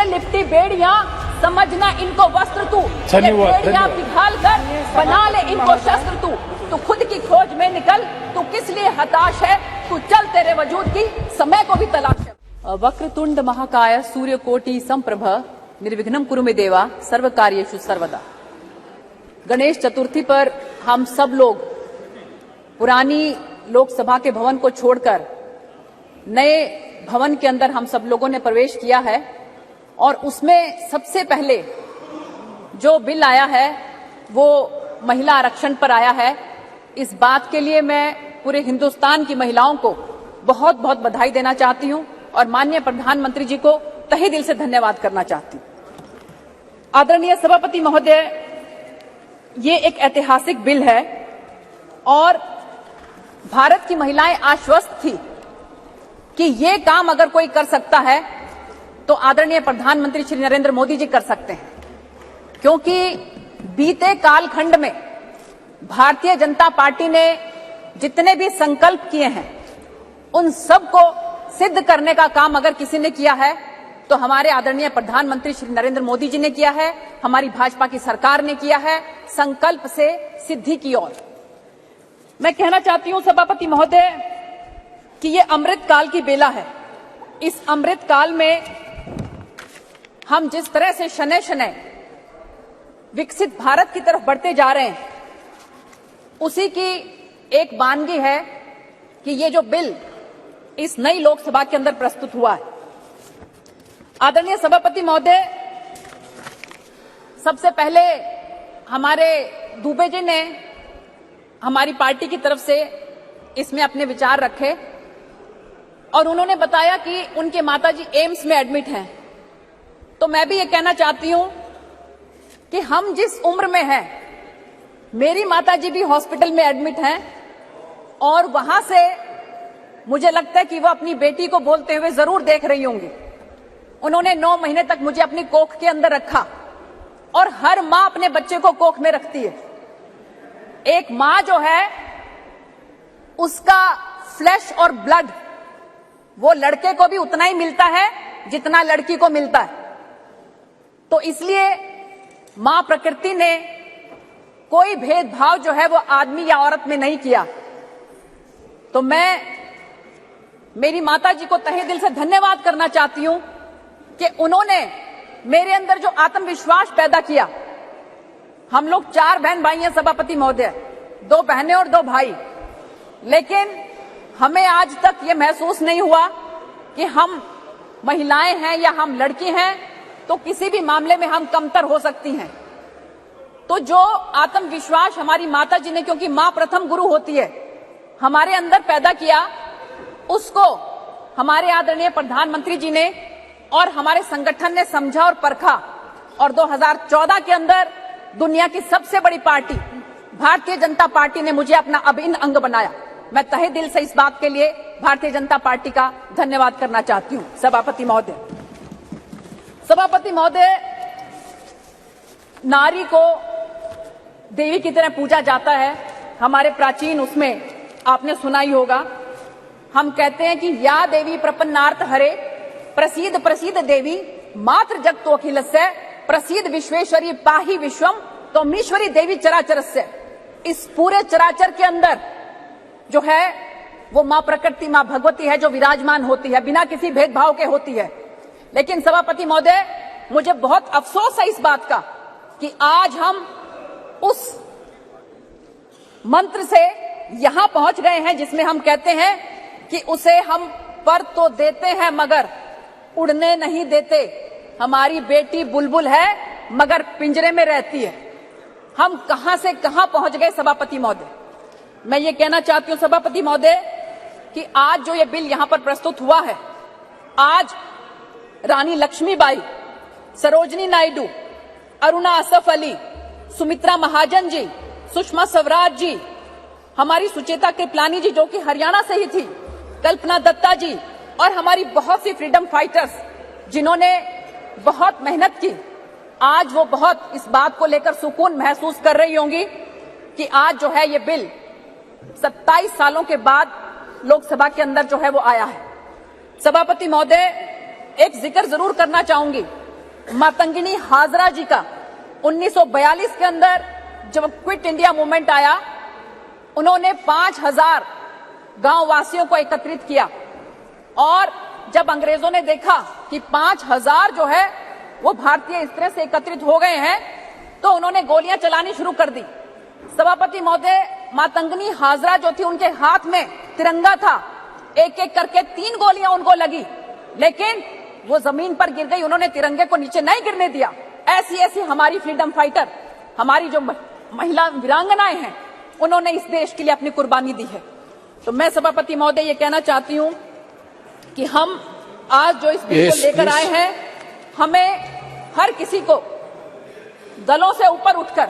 से लिपटी बेड़ियां, समझना इनको वस्त्र तू, ये बेड़ियां पिघाल कर बना ले इनको शस्त्र तू। तू खुद की खोज में निकल, तू किस लिए हताश है, तू चल तेरे वजूद की समय को भी तलाश है। वक्रतुंड महाकाय सूर्यकोटि संप्रभ निर्विघ्नं कुरु मे देवा सर्व कार्येषु सर्वदा। गणेश चतुर्थी पर हम सब लोग पुरानी लोकसभा के भवन को छोड़कर नए भवन के अंदर हम सब लोगों ने प्रवेश किया है और उसमें सबसे पहले जो बिल आया है वो महिला आरक्षण पर आया है। इस बात के लिए मैं पूरे हिंदुस्तान की महिलाओं को बहुत बहुत बधाई देना चाहती हूं और माननीय प्रधानमंत्री जी को तहे दिल से धन्यवाद करना चाहती हूं। आदरणीय सभापति महोदय, ये एक ऐतिहासिक बिल है और भारत की महिलाएं आश्वस्त थी कि ये काम अगर कोई कर सकता है तो आदरणीय प्रधानमंत्री श्री नरेंद्र मोदी जी कर सकते हैं, क्योंकि बीते कालखंड में भारतीय जनता पार्टी ने जितने भी संकल्प किए हैं उन सब को सिद्ध करने का काम अगर किसी ने किया है तो हमारे आदरणीय प्रधानमंत्री श्री नरेंद्र मोदी जी ने किया है, हमारी भाजपा की सरकार ने किया है, संकल्प से सिद्धि की ओर। मैं कहना चाहती हूं सभापति महोदय कि ये अमृत काल की बेला है। इस अमृत काल में हम जिस तरह से शनै शनै विकसित भारत की तरफ बढ़ते जा रहे हैं, उसी की एक वानगी है कि ये जो बिल इस नई लोकसभा के अंदर प्रस्तुत हुआ है। आदरणीय सभापति महोदय, सबसे पहले हमारे दुबे जी ने हमारी पार्टी की तरफ से इसमें अपने विचार रखे और उन्होंने बताया कि उनके माताजी एम्स में एडमिट हैं। तो मैं भी ये कहना चाहती हूं कि हम जिस उम्र में हैं, मेरी माताजी भी हॉस्पिटल में एडमिट हैं और वहां से मुझे लगता है कि वो अपनी बेटी को बोलते हुए जरूर देख रही होंगी। उन्होंने 9 महीने तक मुझे अपनी कोख के अंदर रखा और हर मां अपने बच्चे को कोख में रखती है। एक मां जो है उसका फ्लैश और ब्लड वो लड़के को भी उतना ही मिलता है जितना लड़की को मिलता है। तो इसलिए मां प्रकृति ने कोई भेदभाव जो है वो आदमी या औरत में नहीं किया। तो मैं मेरी माताजी को तहे दिल से धन्यवाद करना चाहती हूं कि उन्होंने मेरे अंदर जो आत्मविश्वास पैदा किया। हम लोग 4 बहन भाई हैं सभापति महोदय, 2 बहनें और 2 भाई, लेकिन हमें आज तक ये महसूस नहीं हुआ कि हम महिलाएं हैं या हम लड़की हैं तो किसी भी मामले में हम कमतर हो सकती हैं। तो जो आत्मविश्वास हमारी माताजी ने, क्योंकि मां प्रथम गुरु होती है, हमारे अंदर पैदा किया, उसको हमारे आदरणीय प्रधानमंत्री जी ने और हमारे संगठन ने समझा और परखा और 2014 के अंदर दुनिया की सबसे बड़ी पार्टी भारतीय जनता पार्टी ने मुझे अपना अभिन्न अंग बनाया। मैं तहे दिल से इस बात के लिए भारतीय जनता पार्टी का धन्यवाद करना चाहती हूं। सभापति महोदय, नारी को देवी की तरह पूजा जाता है। हमारे प्राचीन उसमें आपने सुना ही होगा, हम कहते हैं कि या देवी प्रपन्नार्थ हरे प्रसीद प्रसीद देवी मात्र जगतो अखिलस्य प्रसीद विश्वेश्वरी पाहि विश्वम तो मीश्वरी देवी चराचरस्य। इस पूरे चराचर के अंदर जो है वो मां प्रकृति, मां भगवती है जो विराजमान होती है, बिना किसी भेदभाव के होती है। लेकिन सभापति महोदय, मुझे बहुत अफसोस है इस बात का कि आज हम उस मंत्र से यहां पहुंच गए हैं जिसमें हम कहते हैं कि उसे हम पर तो देते हैं मगर उड़ने नहीं देते। हमारी बेटी बुलबुल है मगर पिंजरे में रहती है। हम कहां से कहां पहुंच गए सभापति महोदय। मैं ये कहना चाहती हूं सभापति महोदय कि आज जो ये बिल यहां पर प्रस्तुत हुआ है, आज रानी लक्ष्मीबाई, सरोजनी नायडू, अरुणा असफ अली, सुमित्रा महाजन जी, सुषमा स्वराज जी, हमारी सुचेता कृपलानी जी जो कि हरियाणा से ही थी, कल्पना दत्ता जी और हमारी बहुत सी फ्रीडम फाइटर्स जिन्होंने बहुत मेहनत की, आज वो बहुत इस बात को लेकर सुकून महसूस कर रही होंगी कि आज जो है ये बिल 27 सालों के बाद लोकसभा के अंदर जो है वो आया है। सभापति महोदय, एक जिक्र जरूर करना चाहूंगी मातंगिनी हाजरा जी का 1942 के अंदर जब क्विट इंडिया मूवमेंट आया, उन्होंने 5000 गांव वासियों को एकत्रित किया और जब अंग्रेजों ने देखा कि 5000 जो है वो भारतीय इस तरह से एकत्रित हो गए हैं, तो उन्होंने गोलियां चलानी शुरू कर दी। सभापति महोदय, मातंगिनी हाजरा जो थी, उनके हाथ में तिरंगा था, एक एक करके 3 गोलियां उनको लगी, लेकिन वो जमीन पर गिर गई, उन्होंने तिरंगे को नीचे नहीं गिरने दिया। ऐसी ऐसी हमारी फ्रीडम फाइटर, हमारी जो महिला वीरांगनाएं हैं, उन्होंने इस देश के लिए अपनी कुर्बानी दी है। तो मैं सभापति महोदय ये कहना चाहती हूं कि हम आज जो इस बिल को लेकर आए हैं, हमें हर किसी को दलों से ऊपर उठकर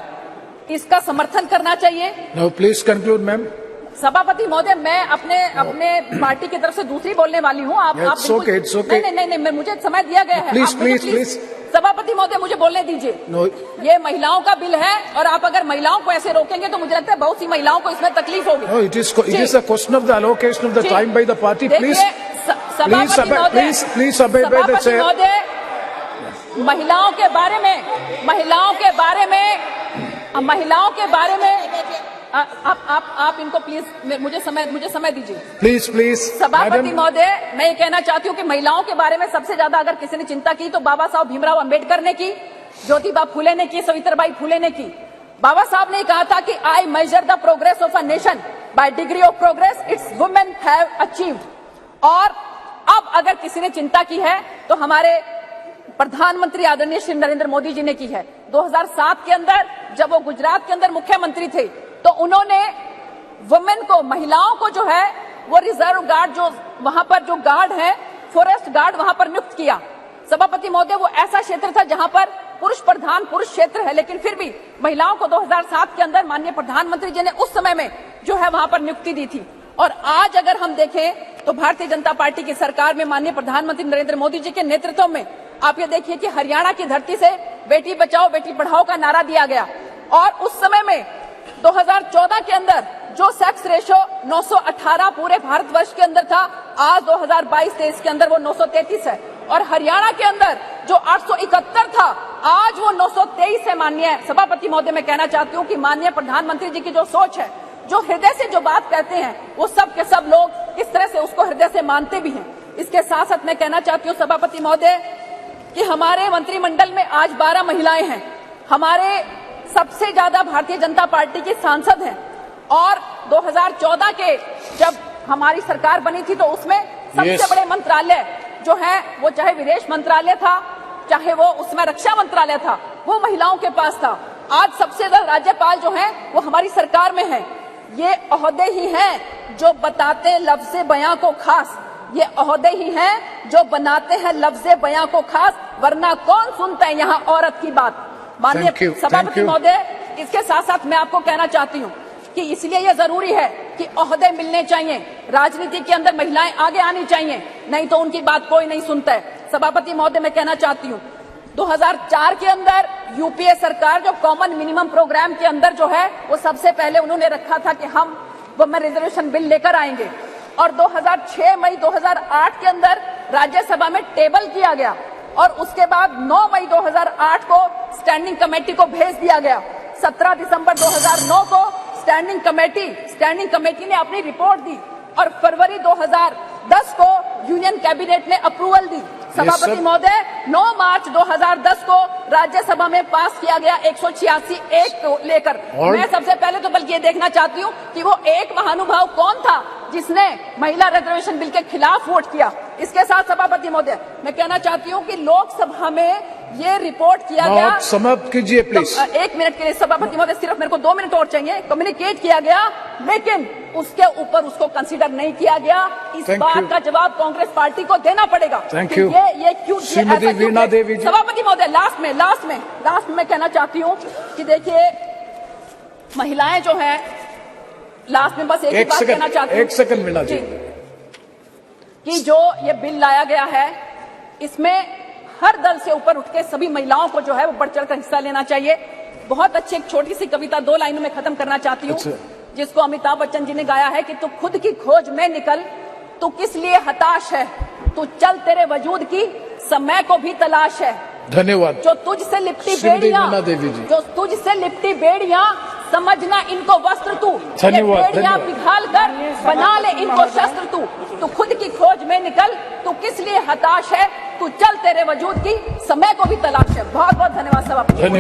इसका समर्थन करना चाहिए। Now please conclude, ma'am. सभापति महोदय, मैं अपने पार्टी की तरफ से दूसरी बोलने वाली हूँ। आप it's okay. नहीं, मुझे समय दिया गया है। प्लीज सभापति महोदय, मुझे बोलने दीजिए। No. ये महिलाओं का बिल है और आप अगर महिलाओं को ऐसे रोकेंगे तो मुझे लगता है बहुत सी महिलाओं को इसमें तकलीफ होगी। No, it is a question of the allocation of the time by the party. Please obey the chair. महिलाओं के बारे में आप इनको प्लीज मुझे समय दीजिए। प्लीज सभापति महोदय, मैं ये कहना चाहती हूँ कि महिलाओं के बारे में सबसे ज्यादा अगर किसी ने चिंता की तो बाबा साहब भीमराव अंबेडकर ने की, ज्योतिबा फुले ने की, सावित्रीबाई फुले ने की। बाबा साहब ने कहा था कि I measure the progress of a nation by degree of progress its women have achieved. और अब अगर किसी ने चिंता की है तो हमारे प्रधानमंत्री आदरणीय श्री नरेंद्र मोदी जी ने की है। 2007 के अंदर जब वो गुजरात के अंदर मुख्यमंत्री थे तो उन्होंने वुमेन को, महिलाओं को जो है वो रिजर्व गार्ड, जो वहां पर जो गार्ड है, फॉरेस्ट गार्ड, वहां पर नियुक्त किया। सभापति महोदय, वो ऐसा क्षेत्र था जहां पर पुरुष प्रधान क्षेत्र है, लेकिन फिर भी महिलाओं को 2007 के अंदर माननीय प्रधानमंत्री जी ने उस समय में जो है वहां पर नियुक्ति दी थी। और आज अगर हम देखें तो भारतीय जनता पार्टी की सरकार में माननीय प्रधानमंत्री नरेंद्र मोदी जी के नेतृत्व में आप ये देखिए कि हरियाणा की धरती से बेटी बचाओ बेटी पढ़ाओ का नारा दिया गया और उस समय में 2014 के अंदर जो सेक्स रेशो 918 पूरे भारतवर्ष के अंदर था, आज 2022-23 के अंदर वो 933 है। और हरियाणा के अंदर जो 871 था, आज वो 923 है। माननीय सभापति महोदय, मैं कहना चाहती हूँ कि माननीय प्रधानमंत्री जी की जो सोच है, जो हृदय से जो बात कहते हैं, वो सब के सब लोग इस तरह से उसको हृदय से मानते भी हैं। इसके साथ साथ मैं कहना चाहती हूँ सभापति महोदय कि हमारे मंत्रिमंडल में आज 12 महिलाएं हैं। हमारे सबसे ज्यादा भारतीय जनता पार्टी की सांसद हैं और 2014 के जब हमारी सरकार बनी थी तो उसमें सबसे बड़े मंत्रालय जो है वो चाहे विदेश मंत्रालय था, चाहे वो उसमें रक्षा मंत्रालय था, वो महिलाओं के पास था। आज सबसे ज्यादा राज्यपाल जो हैं वो हमारी सरकार में हैं। ये ओहदे ही हैं जो बताते लफ्ज़े बयां को खास, ये ओहदे ही हैं जो बनाते हैं लफ्ज़े बयां को खास, वरना कौन सुनता है यहाँ औरत की बात। माननीय सभापति महोदय, इसके साथ साथ मैं आपको कहना चाहती हूँ कि इसलिए यह जरूरी है कि ओहदे मिलने चाहिए, राजनीति के अंदर महिलाएं आगे आनी चाहिए, नहीं तो उनकी बात कोई नहीं सुनता है। सभापति महोदय, मैं कहना चाहती हूँ 2004 के अंदर यूपीए सरकार जो कॉमन मिनिमम प्रोग्राम के अंदर जो है वो सबसे पहले उन्होंने रखा था कि हम वुमेन रिजर्वेशन बिल लेकर आएंगे और 2006 मई 2008 के अंदर राज्यसभा में टेबल किया गया और उसके बाद 9 मई 2008 को स्टैंडिंग कमेटी को भेज दिया गया। 17 दिसंबर 2009 को स्टैंडिंग कमेटी ने अपनी रिपोर्ट दी और फरवरी 2010 को यूनियन कैबिनेट ने अप्रूवल दी। सभापति महोदय, 9 मार्च 2010 को राज्यसभा में पास किया गया 186 को लेकर। मैं सबसे पहले तो बल्कि ये देखना चाहती हूँ कि वो एक महानुभाव कौन था जिसने महिला रिजर्वेशन बिल के खिलाफ वोट किया। इसके साथ सभापति महोदय, मैं कहना चाहती हूँ कि लोकसभा में ये रिपोर्ट किया गया। समाप्त कीजिए प्लीज। 1 मिनट के लिए सभापति महोदय, सिर्फ मेरे को 2 मिनट और चाहिए। कम्युनिकेट किया गया लेकिन उसके ऊपर उसको कंसीडर नहीं किया गया। इस बात का जवाब कांग्रेस पार्टी को देना पड़ेगा। Thank you. ये क्यों वीणा देवी जी। सभापति महोदय, लास्ट में मैं कहना चाहती हूँ कि देखिए महिलाएं जो है, लास्ट में बस एक बात कहना चाहती हूँ। 1 सेकंड मीना जी, कि जो ये बिल लाया गया है इसमें हर दल से ऊपर उठ के सभी महिलाओं को जो है वो बढ़ चढ़ कर हिस्सा लेना चाहिए। बहुत अच्छी एक छोटी सी कविता 2 लाइनों में खत्म करना चाहती हूँ, जिसको अमिताभ बच्चन जी ने गाया है कि तू खुद की खोज में निकल, तू किस लिए हताश है, तू चल तेरे वजूद की समय को भी तलाश है। धन्यवाद। जो तुझसे लिपटी श्रीमती बेड़ियां, नैना देवी जी। जो तुझसे लिपटी बेड़ियां, समझना इनको वस्त्र तू। ये धन्यवाद, बेड़ियां धन्यवाद। पिघाल कर बना ले इनको शस्त्र तू। तू खुद की खोज में निकल, तू किस लिए हताश है, तू चल तेरे वजूद की समय को भी तलाश है। बहुत बहुत धन्यवाद सभापति। धन्यवाद।